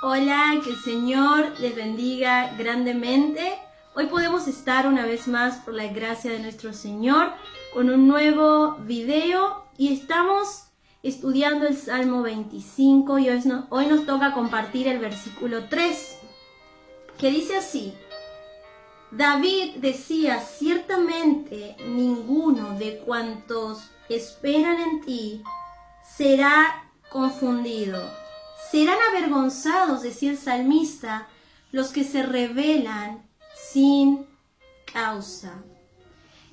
Hola, que el Señor les bendiga grandemente. Hoy podemos estar una vez más por la gracia de nuestro Señor con un nuevo video y estamos estudiando el Salmo 25 y hoy nos toca compartir el versículo 3 que dice así: David decía, ciertamente ninguno de cuantos esperan en ti será confundido. Serán avergonzados, decía el salmista, los que se rebelan sin causa.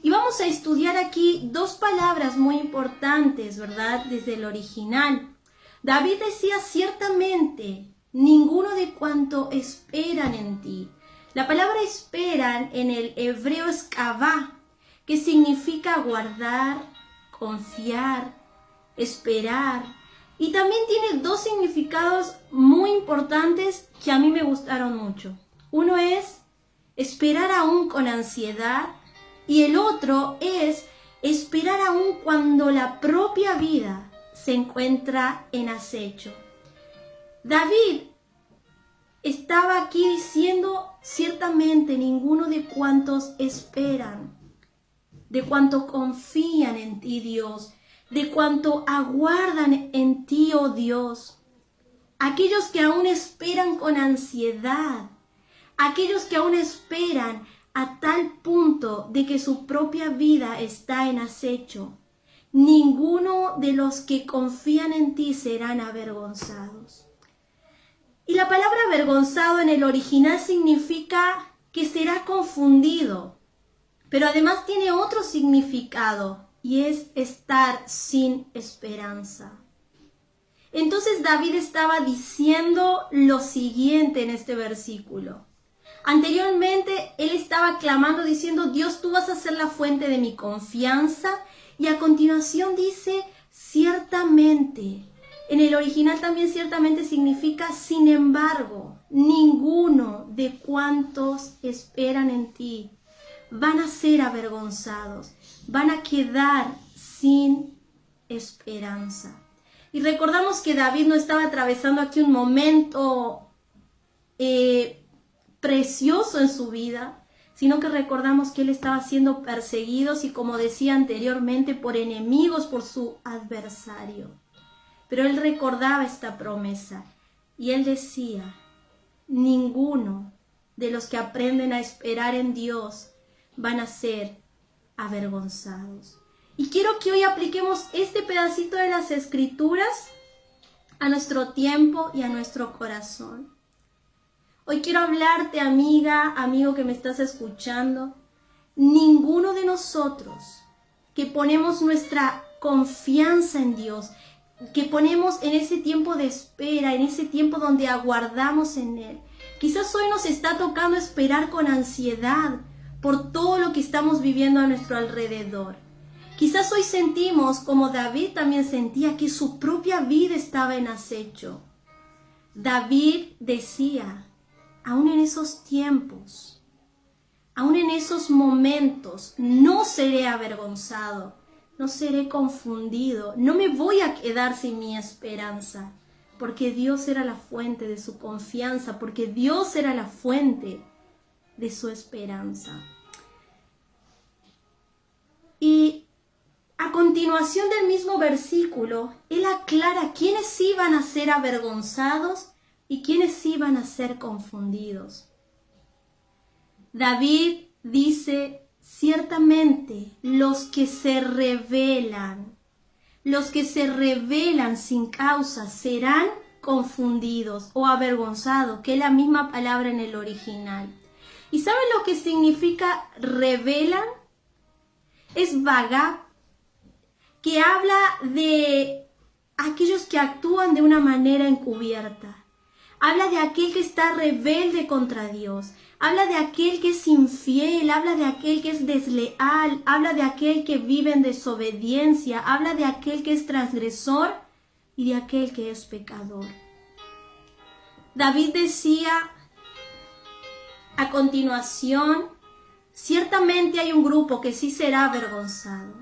Y vamos a estudiar aquí dos palabras muy importantes, ¿verdad? Desde el original. David decía, ciertamente, ninguno de cuanto esperan en ti. La palabra esperan en el hebreo es kavá, que significa guardar, confiar, esperar. Y también tiene dos significados muy importantes que a mí me gustaron mucho. Uno es esperar aún con ansiedad y el otro es esperar aún cuando la propia vida se encuentra en acecho. David estaba aquí diciendo, ciertamente ninguno de cuantos esperan, de cuanto confían en ti, Dios, de cuanto aguardan en ti, oh Dios, aquellos que aún esperan con ansiedad, aquellos que aún esperan a tal punto de que su propia vida está en acecho, ninguno de los que confían en ti serán avergonzados. Y la palabra avergonzado en el original significa que será confundido, pero además tiene otro significado y es estar sin esperanza. Entonces David estaba diciendo lo siguiente en este versículo. Anteriormente él estaba clamando diciendo, Dios, tú vas a ser la fuente de mi confianza. Y a continuación dice, ciertamente. En el original también ciertamente significa, sin embargo, ninguno de cuantos esperan en ti van a ser avergonzados, van a quedar sin esperanza. Y recordamos que David no estaba atravesando aquí un momento precioso en su vida, sino que recordamos que él estaba siendo perseguido, y como decía anteriormente, por enemigos, por su adversario. Pero él recordaba esta promesa y él decía, ninguno de los que aprenden a esperar en Dios van a ser avergonzados. Y quiero que hoy apliquemos este pedacito de las Escrituras a nuestro tiempo y a nuestro corazón. Hoy quiero hablarte, amiga, amigo que me estás escuchando. Ninguno de nosotros que ponemos nuestra confianza en Dios, que ponemos en ese tiempo de espera, en ese tiempo donde aguardamos en Él. Quizás hoy nos está tocando esperar con ansiedad por todo lo que estamos viviendo a nuestro alrededor. Quizás hoy sentimos, como David también sentía, que su propia vida estaba en acecho. David decía, aún en esos tiempos, aún en esos momentos, no seré avergonzado, no seré confundido, no me voy a quedar sin mi esperanza, porque Dios era la fuente de su confianza, porque Dios era la fuente de su esperanza. Y a continuación del mismo versículo, él aclara quiénes iban a ser avergonzados y quiénes iban a ser confundidos. David dice, ciertamente los que se rebelan sin causa serán confundidos o avergonzados, que es la misma palabra en el original. ¿Y saben lo que significa rebelan? Es vagab, que habla de aquellos que actúan de una manera encubierta. Habla de aquel que está rebelde contra Dios. Habla de aquel que es infiel. Habla de aquel que es desleal. Habla de aquel que vive en desobediencia. Habla de aquel que es transgresor y de aquel que es pecador. David decía a continuación, ciertamente hay un grupo que sí será avergonzado.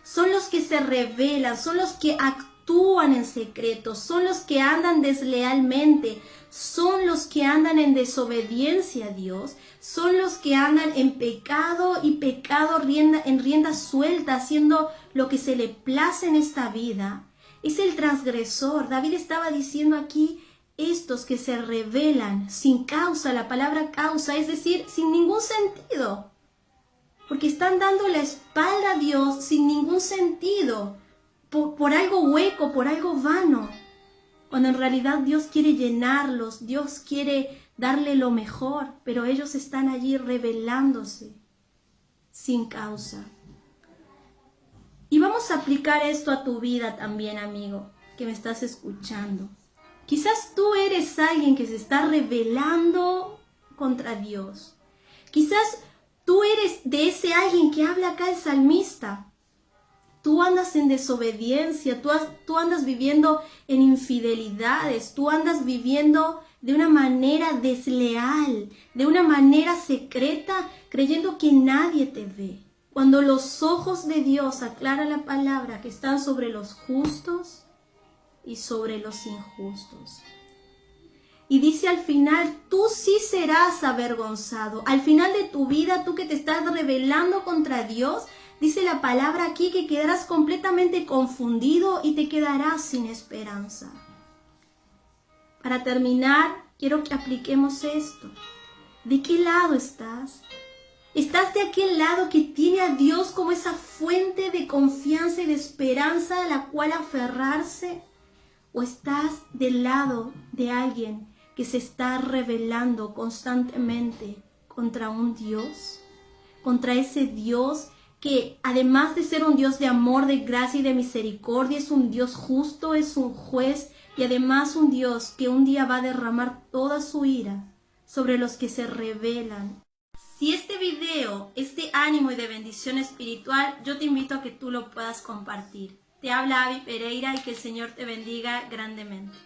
Son los que se rebelan, son los que actúan actúan en secreto, son los que andan deslealmente, son los que andan en desobediencia a Dios, son los que andan en pecado y pecado en rienda suelta, haciendo lo que se le place en esta vida. Es el transgresor. David estaba diciendo aquí, estos que se rebelan sin causa, la palabra causa, es decir, sin ningún sentido, porque están dando la espalda a Dios sin ningún sentido, por algo hueco, por algo vano, cuando en realidad Dios quiere llenarlos, Dios quiere darle lo mejor, pero ellos están allí rebelándose sin causa. Y vamos a aplicar esto a tu vida también, amigo, que me estás escuchando. Quizás tú eres alguien que se está rebelando contra Dios. Quizás tú eres de ese alguien que habla acá el salmista. Tú andas en desobediencia, tú andas viviendo en infidelidades, tú andas viviendo de una manera desleal, de una manera secreta, creyendo que nadie te ve. Cuando los ojos de Dios, aclara la palabra, que están sobre los justos y sobre los injustos. Y dice al final, tú sí serás avergonzado. Al final de tu vida, tú que te estás rebelando contra Dios, dice la palabra aquí que quedarás completamente confundido y te quedarás sin esperanza. Para terminar, quiero que apliquemos esto. ¿De qué lado estás? ¿Estás de aquel lado que tiene a Dios como esa fuente de confianza y de esperanza a la cual aferrarse? ¿O estás del lado de alguien que se está rebelando constantemente contra un Dios? Contra ese Dios que, además de ser un Dios de amor, de gracia y de misericordia, es un Dios justo, es un juez y además un Dios que un día va a derramar toda su ira sobre los que se rebelan. Si este video es de ánimo y de bendición espiritual, yo te invito a que tú lo puedas compartir. Te habla Abby Pereira y que el Señor te bendiga grandemente.